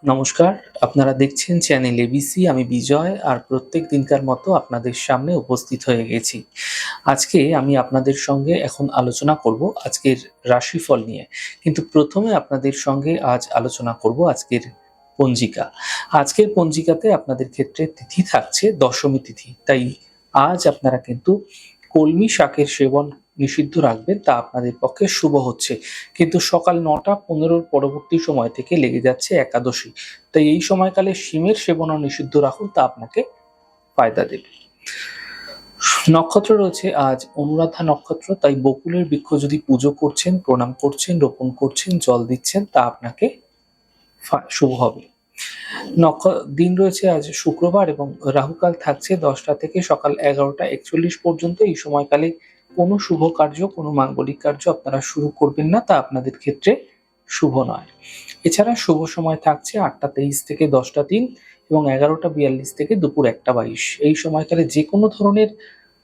নমস্কার, আপনারা দেখছেন চ্যানেল এবিসি। আমি বিজয় আর প্রত্যেক দিনকার মতো আপনাদের সামনে উপস্থিত হয়ে গেছি। আজকে আমি আপনাদের সঙ্গে এখন আলোচনা করব আজকের রাশিফল নিয়ে। কিন্তু প্রথমে আপনাদের সঙ্গে আজ আলোচনা করব আজকের পঞ্জিকা। আজকের পঞ্জিকাতে আপনাদের ক্ষেত্রে তিথি থাকছে দশমী তিথি। তাই আজ আপনারা কিন্তু কলমি শাকের সেবন নিষিদ্ধ রাখবেন, তা আপনাদের পক্ষে শুভ হচ্ছে। কিন্তু সকাল ৯টা ১৫ পরবর্তী সময় থেকে লেগে যাচ্ছে একাদশী। তাই এই সময়কালে শিমের সেবনও নিষিদ্ধ রাখুন, তা আপনাকে ফায়দা দেবে। নক্ষত্র রয়েছে আজ অনুরাধা নক্ষত্র, তাই বকুলের বৃক্ষ যদি পুজো করছেন, প্রণাম করছেন, রোপণ করছেন, জল দিচ্ছেন, তা আপনাকে শুভ হবে। দিন রয়েছে আজ শুক্রবার এবং রাহুকাল থাকছে 10টা থেকে সকাল 11টা 41 পর্যন্ত। এই সময়কালে কোনো শুভ কার্য, কোনো মাঙ্গলিক কার্য আপনারা শুরু করবেন না, তা আপনাদের ক্ষেত্রে শুভ নয়। এছাড়া শুভ সময় থাকছে 8টা 23 থেকে 10টা 03 এবং 11টা 42 থেকে দুপুর 1টা 22। এই সময়কালে যে কোনো ধরনের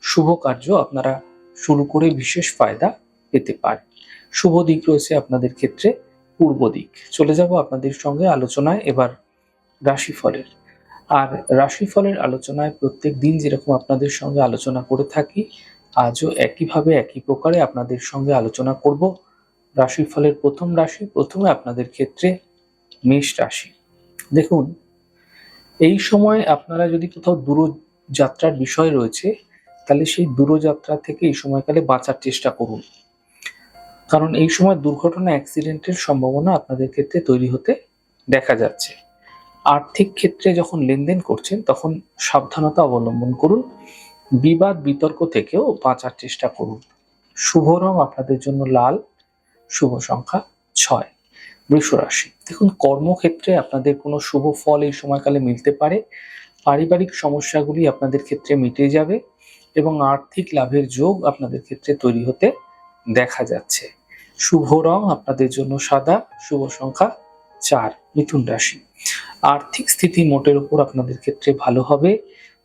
শুভ কার্য আপনারা শুরু করে বিশেষ ফায়দা পেতে পারেন। শুভ দিক রয়েছে আপনাদের ক্ষেত্রে পূর্ব দিক। চলে যাব আপনাদের সঙ্গে আলোচনায় এবার রাশিফলের। আর রাশিফলের আলোচনায় প্রত্যেক দিন যেরকম আপনাদের সঙ্গে আলোচনা করে থাকি, আজও একইভাবে একই প্রকারে আপনাদের সঙ্গে আলোচনা করব রাশিফলের প্রথম রাশি। প্রথমে আপনাদের ক্ষেত্রে মেষ রাশি। দেখুন, এই সময় আপনারা যদি কোথাও দূরযাত্রার বিষয় রয়েছে, তাহলে সেই দূরযাত্রা থেকে এই সময়কালে বাঁচার চেষ্টা করুন। কারণ এই সময় দুর্ঘটনা, অ্যাক্সিডেন্টের সম্ভাবনা আপনাদের ক্ষেত্রে তৈরি হতে দেখা যাচ্ছে। আর্থিক ক্ষেত্রে যখন লেনদেন করছেন তখন সাবধানতা অবলম্বন করুন। বিবাদ বিতর্ক থেকেও বাঁচার চেষ্টা করুন। শুভ রং আপনাদের জন্য লাল, শুভ সংখ্যা 6। বৃষ রাশি। দেখুন, কর্মক্ষেত্রে আপনাদের কোনো শুভ ফল এই সময়কালে মিলতে পারে। পারিবারিক সমস্যাগুলি আপনাদের ক্ষেত্রে মিটে যাবে এবং আর্থিক লাভের যোগ আপনাদের ক্ষেত্রে তৈরি হতে দেখা যাচ্ছে। শুভ রং আপনাদের জন্য সাদা, শুভ সংখ্যা 4। মিথুন রাশি। আর্থিক স্থিতি মোটের উপর আপনাদের ক্ষেত্রে ভালো হবে।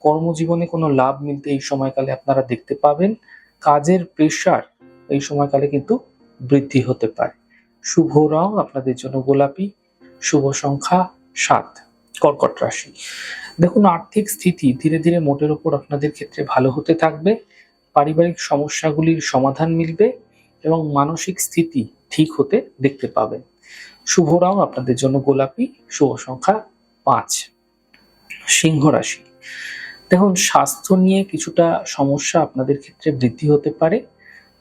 কর্মজীবনে কোনো লাভ মিলতে এই সময়কালে আপনারা দেখতে পাবেন। কাজের প্রেশার এই সময়কালে কিন্তু বৃদ্ধি হতে পারে। শুভ রং আপনাদের জন্য গোলাপি, শুভ সংখ্যা 7। কর্কট রাশি। দেখুন, আর্থিক স্থিতি ধীরে ধীরে মোটের উপর আপনাদের ক্ষেত্রে ভালো হতে থাকবে। পারিবারিক সমস্যাগুলির সমাধান মিলবে এবং মানসিক স্থিতি ঠিক হতে দেখতে পাবেন। শুভ রং আপনাদের জন্য গোলাপি, শুভ সংখ্যা 5। সিংহ রাশি। দেখুন, স্বাস্থ্য নিয়ে কিছুটা সমস্যা আপনাদের ক্ষেত্রে বৃদ্ধি হতে পারে।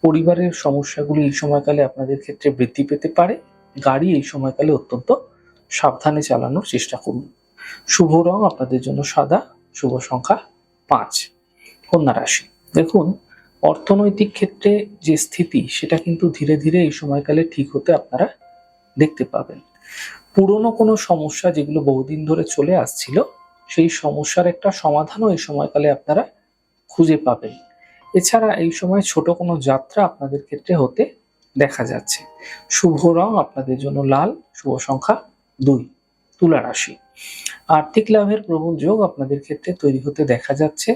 পরিবারের সমস্যাগুলি এই সময়কালে আপনাদের ক্ষেত্রে বৃদ্ধি পেতে পারে। গাড়ি এই সময়কালে অত্যন্ত সাবধানে চালানোর চেষ্টা করুন। শুভ রং আপনাদের জন্য সাদা, শুভ সংখ্যা 5। কন্যা রাশি। দেখুন, অর্থনৈতিক ক্ষেত্রে যে স্থিতি সেটা কিন্তু ধীরে ধীরে এই সময়কালে ঠিক হতে আপনারা দেখতে পাবেন। পুরনো কোনো সমস্যা যেগুলো বহুদিন ধরে চলে আসছিল, সেই সমস্যার একটা সমাধানও এই সময়কালে আপনারা খুঁজে পাবেন। এছাড়া এই সময় ছোট কোনো যাত্রা আপনাদের ক্ষেত্রে হতে দেখা যাচ্ছে। শুভ রং আপনাদের জন্য লাল, শুভ সংখ্যা 2। তুলা রাশি। আর্থিক লাভের প্রবল যোগ আপনাদের ক্ষেত্রে তৈরি হতে দেখা যাচ্ছে।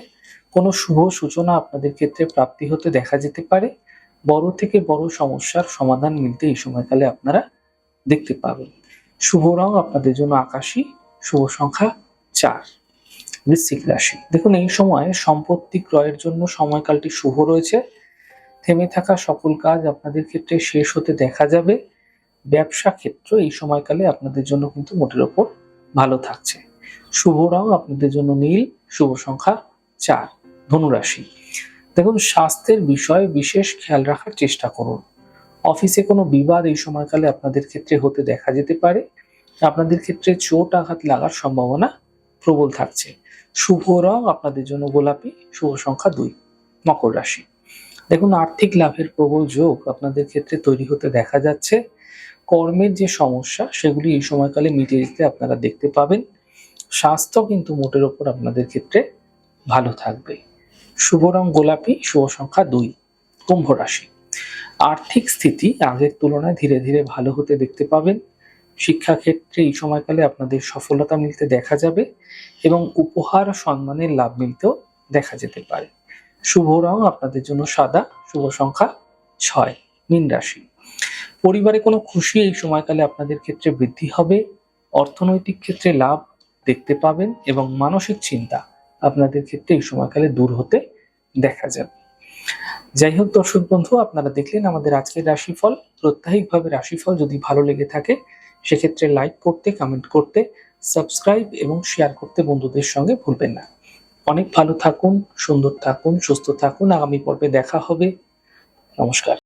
কোনো শুভ সূচনা আপনাদের ক্ষেত্রে প্রাপ্তি হতে দেখা যেতে পারে। বড় থেকে বড় সমস্যার সমাধান মিলতে এই সময়কালে আপনারা দেখতে পাবেন। শুভ রং আপনাদের জন্য আকাশী, শুভ সংখ্যা 4। বৃশ্চিক রাশি। দেখুন, এই সময় সম্পত্তি ক্রয়ের জন্য সময়কালটি শুভ রয়েছে। থেমে থাকা সকল কাজ আপনাদের ক্ষেত্রে শেষ হতে দেখা যাবে। ব্যবসা ক্ষেত্র এই সময়কালে আপনাদের জন্য কিন্তু মোটের ওপর ভালো থাকছে। শুভ রং আপনাদের জন্য নীল, শুভ সংখ্যা 4। ধনুরাশি। দেখুন, স্বাস্থ্যের বিষয়ে বিশেষ খেয়াল রাখার চেষ্টা করুন। অফিসে কোনো বিবাদ এই সময়কালে আপনাদের ক্ষেত্রে হতে দেখা যেতে পারে। আপনাদের ক্ষেত্রে চোট আঘাত লাগার সম্ভাবনা প্রবল থাকছে। শুভ রং আপনাদের জন্য গোলাপি, শুভ সংখ্যা 2। মকর রাশি। দেখুন, আর্থিক লাভের প্রবল যোগ আপনাদের ক্ষেত্রে তৈরি হতে দেখা যাচ্ছে। কর্মের যে সমস্যা সেগুলি এই সময়কালে মিটে যেতে আপনারা দেখতে পাবেন। স্বাস্থ্য কিন্তু মোটের ওপর আপনাদের ক্ষেত্রে ভালো থাকবে। শুভ রং গোলাপি, শুভ সংখ্যা 2। কুম্ভ রাশি। আর্থিক স্থিতি আগের তুলনায় ধীরে ধীরে ভালো হতে দেখতে পাবেন। শিক্ষাক্ষেত্রে এই সময়কালে আপনাদের সফলতা মিলতে দেখা যাবে এবং উপহার সম্মানের লাভ মিলতেও দেখা যেতে পারে। শুভ রং আপনাদের জন্য সাদা, শুভ সংখ্যা 6। মীন রাশি। পরিবারে কোনো খুশি এই সময়কালে আপনাদের ক্ষেত্রে বৃদ্ধি হবে। অর্থনৈতিক ক্ষেত্রে লাভ দেখতে পাবেন এবং মানসিক চিন্তা আপনাদের ক্ষেত্রে এই সময়কালে দূর হতে দেখা যাবে। যাই হোক দর্শক বন্ধু, আপনারা দেখলেন আমাদের আজকের রাশিফল। প্রত্যাহিকভাবে রাশিফল যদি ভালো লেগে থাকে সেক্ষেত্রে লাইক করতে, কমেন্ট করতে, সাবস্ক্রাইব এবং শেয়ার করতে বন্ধুদের সঙ্গে ভুলবেন না। অনেক ভালো থাকুন, সুন্দর থাকুন, সুস্থ থাকুন। আগামী পর্বে দেখা হবে। নমস্কার।